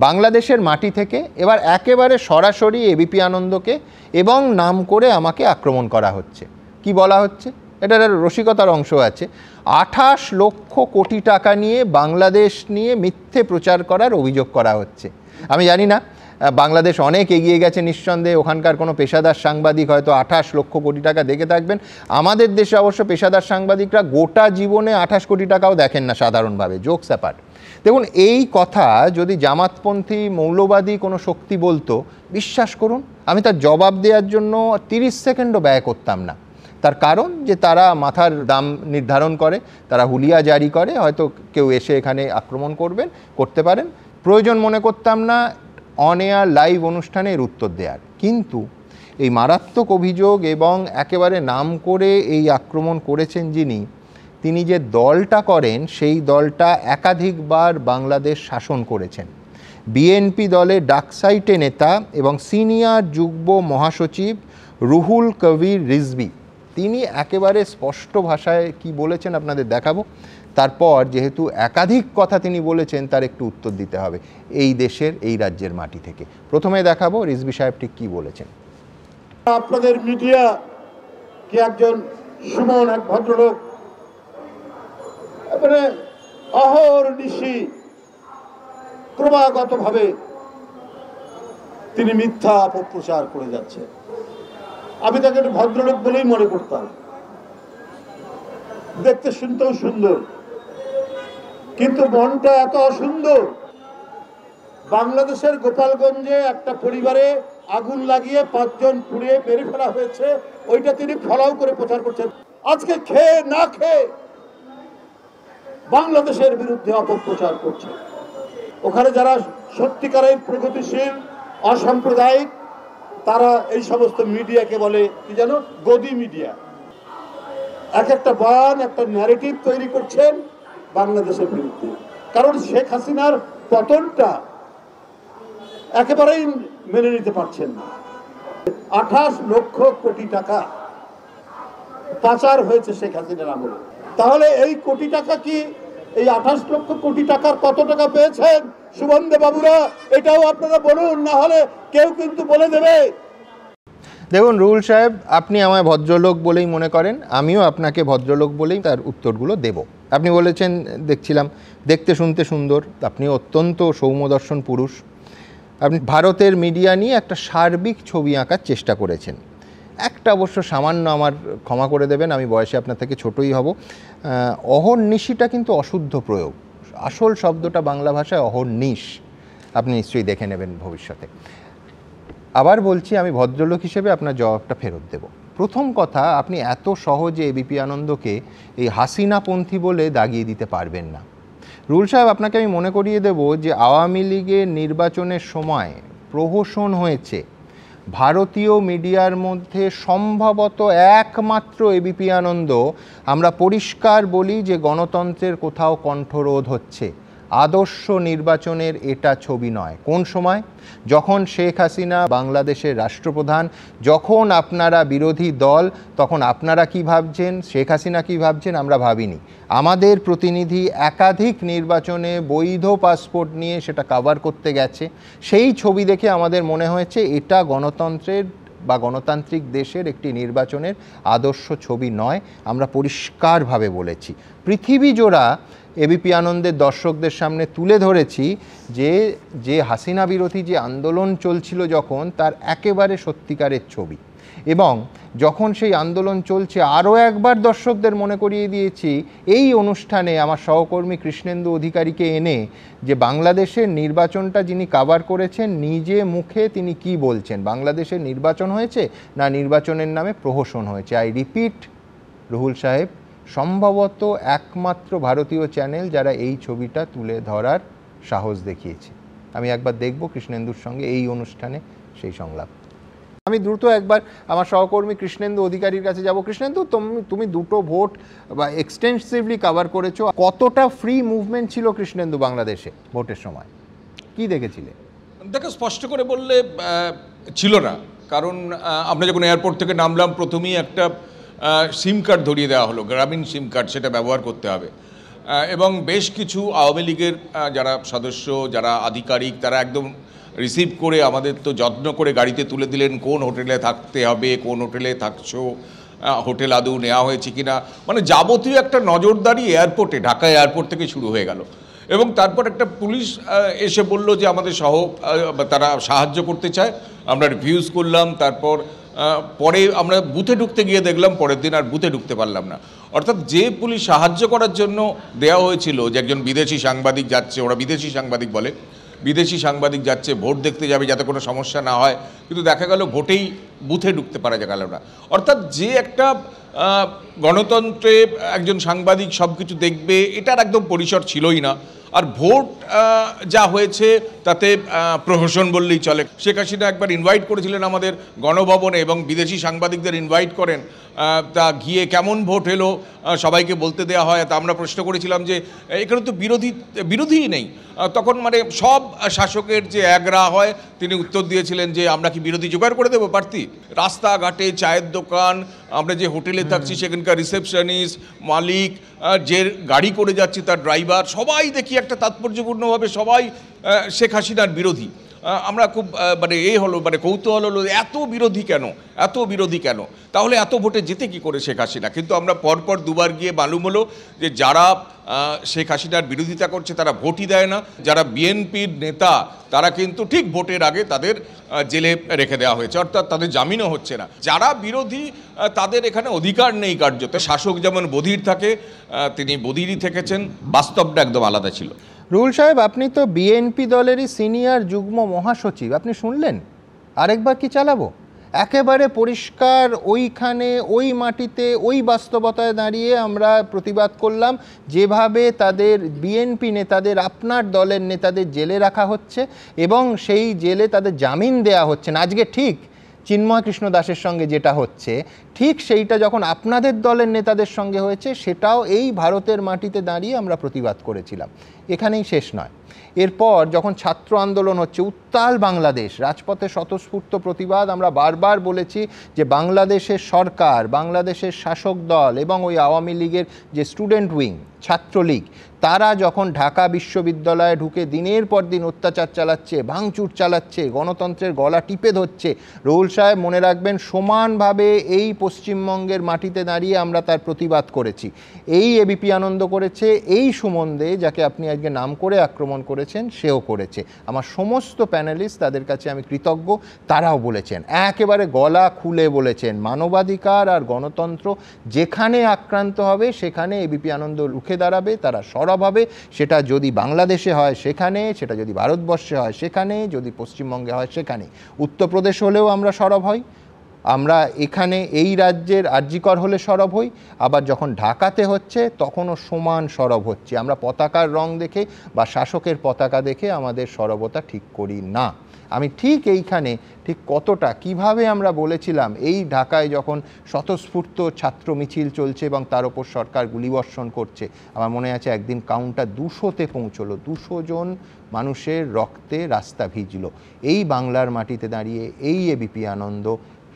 বাংলাদেশের মাটি থেকে এবার একেবারে সরাসরি এবিপি আনন্দকে এবং নাম করে আমাকে আক্রমণ করা হচ্ছে। কি বলা হচ্ছে? এটার রসিকতার অংশ আছে। 28 লক্ষ কোটি টাকা নিয়ে বাংলাদেশ নিয়ে মিথ্যে প্রচার করার অভিযোগ করা হচ্ছে। আমি জানি না, বাংলাদেশ অনেক এগিয়ে গেছে নিঃসন্দেহে, ওখানকার কোনো পেশাদার সাংবাদিক হয়তো 28 লক্ষ কোটি টাকা দেখে থাকবেন। আমাদের দেশে অবশ্য পেশাদার সাংবাদিকরা গোটা জীবনে 28 কোটি টাকাও দেখেন না সাধারণভাবে, জোকস অ্যাপার্ট। দেখুন, এই কথা যদি জামাতপন্থী মৌলবাদী কোনো শক্তি বলতো, বিশ্বাস করুন আমি তার জবাব দেওয়ার জন্য 30 সেকেন্ডও ব্যয় করতাম না। তার কারণ যে তারা মাথার দাম নির্ধারণ করে, তারা হুলিয়া জারি করে, হয়তো কেউ এসে এখানে আক্রমণ করতে পারেন, প্রয়োজন মনে করতাম না অন এয়ার লাইভ অনুষ্ঠানে এর উত্তর দেওয়ার। কিন্তু এই মারাত্মক অভিযোগ এবং একেবারে নাম করে এই আক্রমণ করেছেন তিনি যে দলটা করেন, সেই দলটা একাধিকবার বাংলাদেশ শাসন করেছেন। বিএনপি দলের ডাকসাইটে নেতা এবং সিনিয়র যুগ্ম মহাসচিব রুহুল কবির রিজভী, তিনি একেবারে স্পষ্ট ভাষায় কি বলেছেন আপনাদের দেখাবো। তারপর যেহেতু একাধিক কথা তিনি বলেছেন, তার একটু উত্তর দিতে হবে এই দেশের, এই রাজ্যের মাটি থেকে। প্রথমে দেখাবো রিজভী সাহেব ঠিক কি বলেছেন। আপনাদের মিডিয়া কি একজন সুমন, এক ভদ্রলোক, মানে অহর্নিশি ক্রমাগতভাবে তিনি মিথ্যা অপপ্রচার করে যাচ্ছে। আমি তাকে একটা ভদ্রলোক বলেই মনে করতাম, দেখতে শুনতেও সুন্দর, কিন্তু মনটা এত অসুন্দর। বাংলাদেশের গোপালগঞ্জে একটা পরিবারে আগুন লাগিয়ে 5 জন পুড়িয়ে মেরে ফেলা হয়েছে, ওইটা তিনি ফলাও করে প্রচার করছেন। আজকে খেয়ে না খেয়ে বাংলাদেশের বিরুদ্ধে অপপ্রচার করছে। ওখানে যারা সত্যিকারের প্রগতিশীল অসাম্প্রদায়িক, তারা এই সমস্ত মিডিয়াকে বলে কি জানো, গদি মিডিয়া। এক একটা বয়ান, একটা ন্যারেটিভ তৈরি করছেন বাংলাদেশের বিরুদ্ধে। কারণ শেখ হাসিনার পতনটা একেবারেই মেনে নিতে পারছেন না। 28 লক্ষ কোটি টাকা পাচার হয়েছে শেখ হাসিনার আমলে। তাহলে এই কোটি টাকা কি, এই 28 লক্ষ কোটি টাকার কত টাকা পেয়েছেন সুবন্ধে বাবুরা, এটাও আপনারা বলুন, না হলে কেউ কিন্তু বলে দেবে। দেখুন রুহুল সাহেব, আপনি আমায় ভদ্রলোক বলেই মনে করেন, আমিও আপনাকে ভদ্রলোক বলেই তার উত্তরগুলো দেব। আপনি বলেছেন, দেখছিলাম, দেখতে শুনতে সুন্দর, আপনি অত্যন্ত সৌম্যদর্শন পুরুষ। আপনি ভারতের মিডিয়া নিয়ে একটা সার্বিক ছবি আঁকার চেষ্টা করেছেন। একটা অবশ্য সামান্য, আমার ক্ষমা করে দেবেন, আমি বয়সে আপনার থেকে ছোটই হব, অহর্নিশিটা কিন্তু অশুদ্ধ প্রয়োগ। আসল শব্দটা বাংলা ভাষায় অহর্নিশ, আপনি নিশ্চয়ই দেখে নেবেন ভবিষ্যতে। আবার বলছি, আমি ভদ্রলোক হিসেবে আপনার জবাবটা ফেরত দেব। প্রথম কথা, আপনি এত সহজে এবিপি আনন্দকে এই হাসিনাপন্থী বলে দাগিয়ে দিতে পারবেন না। রুহুল সাহেব, আপনাকে আমি মনে করিয়ে দেব যে আওয়ামী লীগের নির্বাচনের সময় প্রহসন হয়েছে ভারতীয় মিডিয়ার মধ্যে সম্ভবত একমাত্র এবিপি আনন্দ। আমরা পরিষ্কার বলি যে গণতন্ত্রের কোথাও কণ্ঠরোধ হচ্ছে। আদর্শ নির্বাচনের এটা ছবি নয়। কোন সময়? যখন শেখ হাসিনা বাংলাদেশের রাষ্ট্রপ্রধান, যখন আপনারা বিরোধী দল, তখন আপনারা কি ভাবছেন, শেখ হাসিনা কি ভাবছেন, আমরা ভাবিনি। আমাদের প্রতিনিধি একাধিক নির্বাচনে বৈধ পাসপোর্ট নিয়ে সেটা কভার করতে গেছে। সেই ছবি দেখে আমাদের মনে হয়েছে এটা গণতন্ত্রের বা গণতান্ত্রিক দেশের একটি নির্বাচনের আদর্শ ছবি নয়। আমরা পরিষ্কারভাবে বলেছি, পৃথিবী জোড়া এবিপি আনন্দের দর্শকদের সামনে তুলে ধরেছি যে হাসিনা বিরোধী যে আন্দোলন চলছিল যখন, তার একেবারে সত্যিকারের ছবি। এবং যখন সেই আন্দোলন চলছে, আরও একবার দর্শকদের মনে করিয়ে দিয়েছি এই অনুষ্ঠানে আমার সহকর্মী কৃষ্ণেন্দু অধিকারীকে এনে, যে বাংলাদেশের নির্বাচনটা যিনি কভার করেছেন, নিজে মুখে তিনি কি বলছেন, বাংলাদেশের নির্বাচন হয়েছে না নির্বাচনের নামে প্রহসন হয়েছে। আই রিপিট রুহুল সাহেব, সম্ভবত একমাত্র ভারতীয় চ্যানেল যারা এই ছবিটা তুলে ধরার সাহস দেখিয়েছে। আমি একবার দেখব কৃষ্ণেন্দুর সঙ্গে এই অনুষ্ঠানে সেই সংলাপ। আমি দ্রুত একবার আমার সহকর্মী কৃষ্ণেন্দু অধিকারীর কাছে যাব। কৃষ্ণেন্দু, তুমি দুটো ভোট বা এক্সটেন্সিভলি কভার করেছো, কতটা ফ্রি মুভমেন্ট ছিল কৃষ্ণেন্দু বাংলাদেশে ভোটের সময়, কি দেখেছিলে? দেখো, স্পষ্ট করে বললে ছিল না, কারণ আমরা যখন এয়ারপোর্ট থেকে নামলাম, প্রথমেই একটা সিম কার্ড ধরিয়ে দেওয়া হলো, গ্রামীণ সিম কার্ড, সেটা ব্যবহার করতে হবে। এবং বেশ কিছু আওয়ামী লীগের যারা সদস্য, যারা আধিকারিক, তারা একদম রিসিভ করে আমাদের তো যত্ন করে গাড়িতে তুলে দিলেন, কোন হোটেলে থাকতে হবে, কোন হোটেলে থাকছো, হোটেল আদৌ নেওয়া হয়েছে কিনা, মানে যাবতীয় একটা নজরদারি এয়ারপোর্টে, ঢাকা এয়ারপোর্ট থেকে শুরু হয়ে গেল। এবং তারপর একটা পুলিশ এসে বলল যে আমাদের তারা সাহায্য করতে চায়, আমরা রিফিউজ করলাম। তারপর পরে আমরা বুথে ঢুকতে গিয়ে দেখলাম পরের দিন আর বুথে ঢুকতে পারলাম না। অর্থাৎ যে পুলিশ সাহায্য করার জন্য দেওয়া হয়েছিল, যে একজন বিদেশি সাংবাদিক যাচ্ছে, ওরা বিদেশি সাংবাদিক বলে, বিদেশি সাংবাদিক যাচ্ছে ভোট দেখতে যাবে যাতে কোনো সমস্যা না হয়, কিন্তু দেখা গেল ভোটেই বুথে ঢুকতে পারা গেল না। অর্থাৎ যে একটা গণতন্ত্রে একজন সাংবাদিক সব কিছু দেখবে, এটার একদম পরিসর ছিলই না। আর ভোট যা হয়েছে তাতে প্রহসন বললেই চলে। শেখ হাসিনা একবার ইনভাইট করেছিলেন আমাদের গণভবনে এবং বিদেশি সাংবাদিকদের ইনভাইট করেন, তা গিয়ে কেমন ভোট এলো সবাইকে বলতে দেওয়া হয়। তা আমরা প্রশ্ন করেছিলাম যে এখানে তো বিরোধীই নেই। তখন মানে সব শাসকের যে একরা হয়, তিনি উত্তর দিয়েছিলেন যে আমরা কি বিরোধী জোগাড় করে দেবো প্রার্থী? রাস্তাঘাটে চায়ের দোকান, আমরা যে হোটেলে থাকছি সেখানকার রিসেপশনিস্ট, মালিক, যে গাড়ি করে যাচ্ছি তার ড্রাইভার, সবাই দেখি একটা তাৎপর্যপূর্ণভাবে সবাই শেখ হাসিনার বিরোধী। আমরা খুব মানে কৌতূহল হলো এত বিরোধী কেন, এত বিরোধী কেন, তাহলে এত ভোটে যেতে কি করে শেখ হাসিনা? কিন্তু আমরা পরপর দুবার গিয়ে মালুম হলো যে যারা শেখ হাসিনার বিরোধিতা করছে তারা ভোটই দেয় না। যারা বিএনপির নেতা তারা কিন্তু ঠিক ভোটের আগে তাদের জেলে রেখে দেওয়া হয়েছে, অর্থাৎ তাদের জামিনও হচ্ছে না। যারা বিরোধী তাদের এখানে অধিকার নেই কার্যত। শাসক যেমন বধির থাকে, তিনি বধিরই থেকেছেন, বাস্তবটা একদম আলাদা ছিল। রুহুল সাহেব, আপনি তো বিএনপি দলেরই সিনিয়র যুগ্ম মহাসচিব, আপনি শুনলেন? আরেকবার কি চালাবো? একেবারে পরিষ্কার ওইখানে, ওই মাটিতে, ওই বাস্তবতায় দাঁড়িয়ে আমরা প্রতিবাদ করলাম যেভাবে তাদের বিএনপি নেতাদের, আপনার দলের নেতাদের জেলে রাখা হচ্ছে এবং সেই জেলে তাদের জামিন দেয়া হচ্ছে না। আজকে ঠিক চিন্ময় কৃষ্ণ দাসের সঙ্গে যেটা হচ্ছে, ঠিক সেইটা যখন আপনাদের দলের নেতাদের সঙ্গে হয়েছে, সেটাও এই ভারতের মাটিতে দাঁড়িয়ে আমরা প্রতিবাদ করেছিলাম। এখানেই শেষ নয়, এরপর যখন ছাত্র আন্দোলন হচ্ছে, উত্তাল বাংলাদেশ, রাজপথে স্বতঃস্ফূর্ত প্রতিবাদ। আমরা বারবার বলেছি যে বাংলাদেশের সরকার, বাংলাদেশের শাসক দল এবং ওই আওয়ামী লীগের যে স্টুডেন্ট উইং, ছাত্রলীগ, তারা যখন ঢাকা বিশ্ববিদ্যালয়ে ঢুকে দিনের পর দিন অত্যাচার চালাচ্ছে, ভাঙচুর চালাচ্ছে, গণতন্ত্রের গলা টিপে ধরছে, রুহুল সাহেব মনে রাখবেন সমানভাবে এই পশ্চিমবঙ্গের মাটিতে দাঁড়িয়ে আমরা তার প্রতিবাদ করেছি। এই এবিপি আনন্দ করেছে, এই সুমন দে, যাকে আপনি আজকে নাম করে আক্রমণ করেছেন, সেও করেছে। আমার সমস্ত প্যানেলিস্ট, তাদের কাছে আমি কৃতজ্ঞ, তারাও বলেছেন, একেবারে গলা খুলে বলেছেন, মানবাধিকার আর গণতন্ত্র যেখানে আক্রান্ত হবে সেখানে এবিপি আনন্দ রুখে দাঁড়াবে, তারা সরব হবে। সেটা যদি বাংলাদেশে হয় সেখানে, সেটা যদি ভারতবর্ষে হয় সেখানে, যদি পশ্চিমবঙ্গে হয় সেখানে। উত্তরপ্রদেশ হলেও আমরা সরব হই, আমরা এখানে এই রাজ্যের আরজিকর হলে সরব হই, আবার যখন ঢাকাতে হচ্ছে তখনও সমান সরব হচ্ছে। আমরা পতাকার রং দেখে বা শাসকের পতাকা দেখে আমাদের সরবতা ঠিক করি না। আমি ঠিক এইখানে ঠিক কতটা কিভাবে আমরা বলেছিলাম, এই ঢাকায় যখন স্বতঃস্ফূর্ত ছাত্র মিছিল চলছে এবং তার ওপর সরকার গুলিবর্ষণ করছে, আমার মনে আছে একদিন কাউন্টার 200-তে পৌঁছলো, 200 জন মানুষের রক্তে রাস্তা ভিজল। এই বাংলার মাটিতে দাঁড়িয়ে এই এবিপি আনন্দ,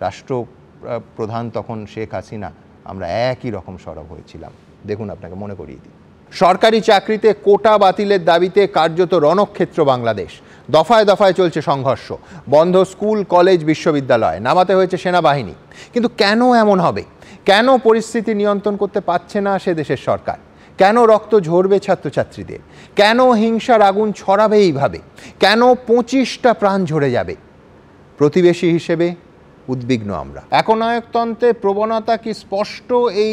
রাষ্ট্রপ্রধান তখন শেখ হাসিনা, আমরা একই রকম সরব হয়েছিলাম। দেখুন, আপনাকে মনে করিয়ে দিই, সরকারি চাকরিতে কোটা বাতিলের দাবিতে কার্যত রণক্ষেত্র বাংলাদেশ। দফায় দফায় চলছে সংঘর্ষ, বন্ধ স্কুল, কলেজ, বিশ্ববিদ্যালয়, নামাতে হয়েছে সেনাবাহিনী। কিন্তু কেন এমন হবে? কেন পরিস্থিতি নিয়ন্ত্রণ করতে পারছে না সে দেশের সরকার? কেন রক্ত ঝরবে ছাত্রছাত্রীদের? কেন হিংসার আগুন ছড়াবে এইভাবে? কেন 25টা প্রাণ ঝরে যাবে? প্রতিবেশী হিসেবে উদ্বিগ্ন আমরা। একনায়কতন্ত্রের প্রবণতা কি স্পষ্ট এই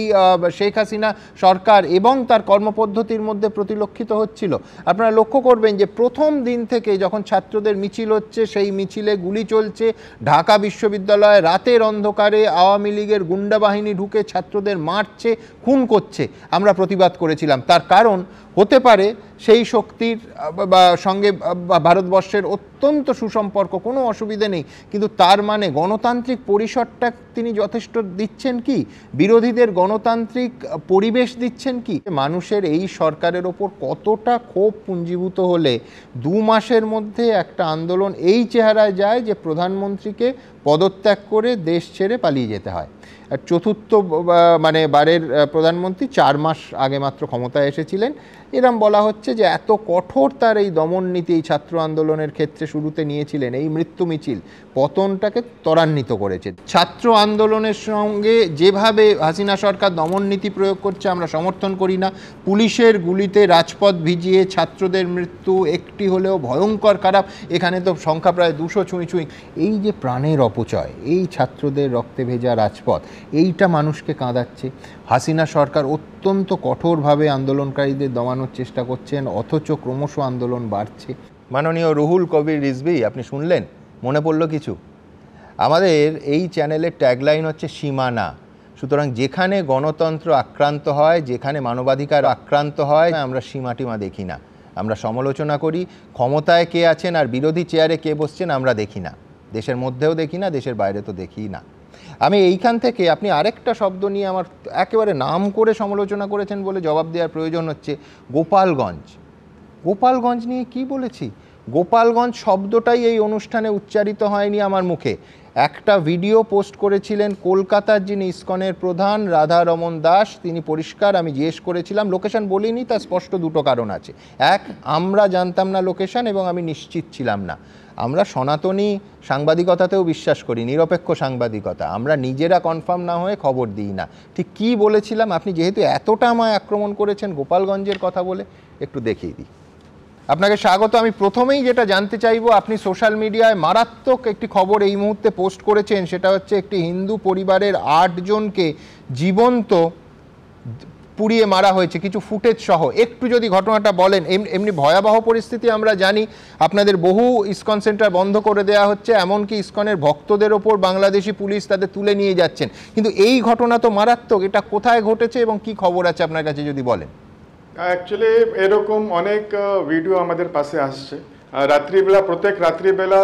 শেখ হাসিনা সরকার এবং তার কর্মপদ্ধতির মধ্যে পরিলক্ষিত হচ্ছিল? আপনারা লক্ষ্য করবেন যে প্রথম দিন থেকে যখন ছাত্রদের মিছিল হচ্ছে, সেই মিছিলে গুলি চলছে, ঢাকা বিশ্ববিদ্যালয়ে রাতের অন্ধকারে আওয়ামী লীগের গুন্ডা বাহিনী ঢুকে ছাত্রদের মারছে, খুন করছে, আমরা প্রতিবাদ করেছিলাম। তার কারণ হতে পারে সেই শক্তির সঙ্গে ভারতবর্ষের অত্যন্ত সুসম্পর্ক, কোনো অসুবিধে নেই, কিন্তু তার মানে গণতান্ত্রিক পরিসরটা তিনি যথেষ্ট দিচ্ছেন কি? বিরোধীদের গণতান্ত্রিক পরিবেশ দিচ্ছেন কি? মানুষের এই সরকারের ওপর কতটা ক্ষোভ পুঞ্জীভূত হলে 2 মাসের মধ্যে একটা আন্দোলন এই চেহারায় যায় যে প্রধানমন্ত্রীকে পদত্যাগ করে দেশ ছেড়ে পালিয়ে যেতে হয়। আর চতুর্থ মানে বারের প্রধানমন্ত্রী 4 মাস আগে মাত্র ক্ষমতায় এসেছিলেন। এরম বলা হচ্ছে যে এত কঠোর তার এই দমন নীতি এই ছাত্র আন্দোলনের ক্ষেত্রে শুরুতে নিয়েছিলেন, এই মৃত্যু মিছিল পতনটাকে ত্বরান্বিত করেছে। ছাত্র আন্দোলনের সঙ্গে যেভাবে হাসিনা সরকার দমন নীতি প্রয়োগ করছে আমরা সমর্থন করি না। পুলিশের গুলিতে রাজপথ ভিজিয়ে ছাত্রদের মৃত্যু একটি হলেও ভয়ঙ্কর খারাপ, এখানে তো সংখ্যা প্রায় 200 ছুঁই ছুঁই। এই যে প্রাণের অপচয়, এই ছাত্রদের রক্তে ভেজা রাজপথ, এইটা মানুষকে কাঁদাচ্ছে। হাসিনা সরকার অত্যন্ত কঠোরভাবে আন্দোলনকারীদের দমানোর চেষ্টা করছেন, অথচ ক্রমশ আন্দোলন বাড়ছে। মাননীয় রুহুল কবির রিজভী, আপনি শুনলেন? মনে পড়ল কিছু? আমাদের এই চ্যানেলের ট্যাগলাইন হচ্ছে সীমানা। সুতরাং যেখানে গণতন্ত্র আক্রান্ত হয়, যেখানে মানবাধিকার আক্রান্ত হয়, আমরা সীমাটিমা দেখি না। আমরা সমালোচনা করি, ক্ষমতায় কে আছেন আর বিরোধী চেয়ারে কে বসছেন আমরা দেখি না। দেশের মধ্যেও দেখি না, দেশের বাইরে তো দেখি না। আমি এইখান থেকে আপনি আরেকটা শব্দ নিয়ে আমার একেবারে নাম করে সমালোচনা করেছেন বলে জবাব দেওয়ার প্রয়োজন হচ্ছে, গোপালগঞ্জ। গোপালগঞ্জ নিয়ে কি বলেছি? গোপালগঞ্জ শব্দটাই এই অনুষ্ঠানে উচ্চারিত হয়নি আমার মুখে। একটা ভিডিও পোস্ট করেছিলেন কলকাতার যিনি ইসকনের প্রধান রাধারমন দাস, তিনি পরিষ্কার, আমি জিজ্ঞেস করেছিলাম, লোকেশন বলিনি, তার স্পষ্ট দুটো কারণ আছে। এক, আমরা জানতাম না লোকেশন এবং আমি নিশ্চিত ছিলাম না। আমরা সনাতনী সাংবাদিকতাতেও বিশ্বাস করি, নিরপেক্ষ সাংবাদিকতা। আমরা নিজেরা কনফার্ম না হয়ে খবর দিই না। ঠিক কী বলেছিলাম, আপনি যেহেতু এতটা আমায় আক্রমণ করেছেন গোপালগঞ্জের কথা বলে, একটু দেখিয়ে দিই। আপনাকে স্বাগত। আমি প্রথমেই যেটা জানতে চাইবো, আপনি সোশ্যাল মিডিয়ায় মারাত্মক একটি খবর এই মুহূর্তে পোস্ট করেছেন, সেটা হচ্ছে একটি হিন্দু পরিবারের 8 জনকে জীবন্ত পুড়িয়ে মারা হয়েছে, কিছু ফুটেজ সহ। একটু যদি ঘটনাটা বলেন। এমনি ভয়াবহ পরিস্থিতি আমরা জানি, আপনাদের বহু ইসকন সেন্টার বন্ধ করে দেওয়া হচ্ছে, এমনকি ইসকনের ভক্তদের ওপর বাংলাদেশি পুলিশ তাদের তুলে নিয়ে যাচ্ছেন, কিন্তু এই ঘটনা তো মারাত্মক। এটা কোথায় ঘটেছে এবং কি খবর আছে আপনার কাছে যদি বলেন? অ্যাকচুয়ালি এরকম অনেক ভিডিও আমাদের পাশে আসছে। রাত্রিবেলা, প্রত্যেক রাত্রিবেলা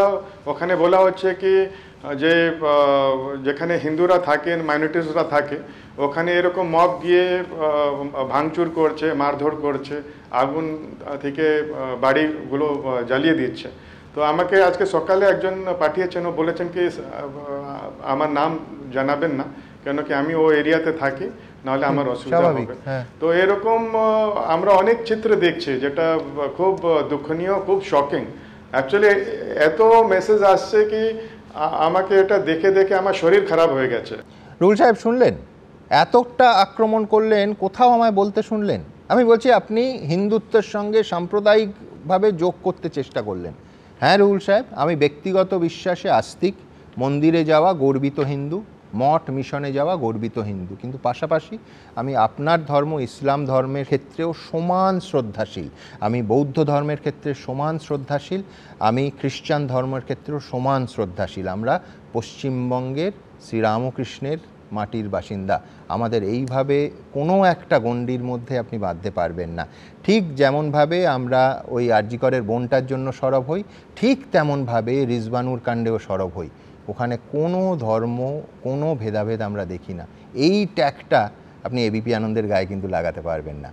ওখানে বলা হচ্ছে কি যে যেখানে হিন্দুরা থাকেন, মাইনরিটিসরা থাকে, ওখানে এরকম মব গিয়ে ভাঙচুর করছে, মারধর করছে, আগুন থেকে বাড়িগুলো জ্বালিয়ে দিচ্ছে। তো আমাকে আজকে সকালে একজন পাঠিয়েছেন, ও বলেছেন কি আমার নাম জানাবেন না, কেন কি আমি ও এরিয়াতে থাকি, নাহলে আমার অসুবিধা হবে। তো এরকম আমরা অনেক চিত্র দেখছি, যেটা খুব দুঃখনীয়, খুব শকিং। অ্যাকচুয়ালি এত মেসেজ আসছে কি আমাকে এটা দেখে দেখে আমার শরীর খারাপ হয়ে গেছে। রুল সাহেব, শুনলেন? এতটা আক্রমণ করলেন, কোথাও আমায় বলতে শুনলেন? আমি বলছি আপনি হিন্দুত্বের সঙ্গে সাম্প্রদায়িকভাবে যোগ করতে চেষ্টা করলেন। হ্যাঁ রুল সাহেব, আমি ব্যক্তিগত বিশ্বাসে আস্তিক, মন্দিরে যাওয়া গর্বিত হিন্দু, মঠ মিশনে যাওয়া গর্বিত হিন্দু, কিন্তু পাশাপাশি আমি আপনার ধর্ম ইসলাম ধর্মের ক্ষেত্রেও সমান শ্রদ্ধাশীল, আমি বৌদ্ধ ধর্মের ক্ষেত্রে সমান শ্রদ্ধাশীল, আমি খ্রিস্টান ধর্মের ক্ষেত্রেও সমান শ্রদ্ধাশীল। আমরা পশ্চিমবঙ্গের শ্রীরামকৃষ্ণের মাটির বাসিন্দা। আমাদের এইভাবে কোনো একটা গণ্ডির মধ্যে আপনি বাঁধতে পারবেন না। ঠিক যেমনভাবে আমরা ওই আরজি করের বোনটার জন্য সরব হই, ঠিক তেমনভাবে রিজবানুর কাণ্ডেও সরব হই। ওখানে কোনো ধর্ম, কোনো ভেদাভেদ আমরা দেখি না। এই ট্যাগটা আপনি এবিপি আনন্দের গায়ে কিন্তু লাগাতে পারবেন না।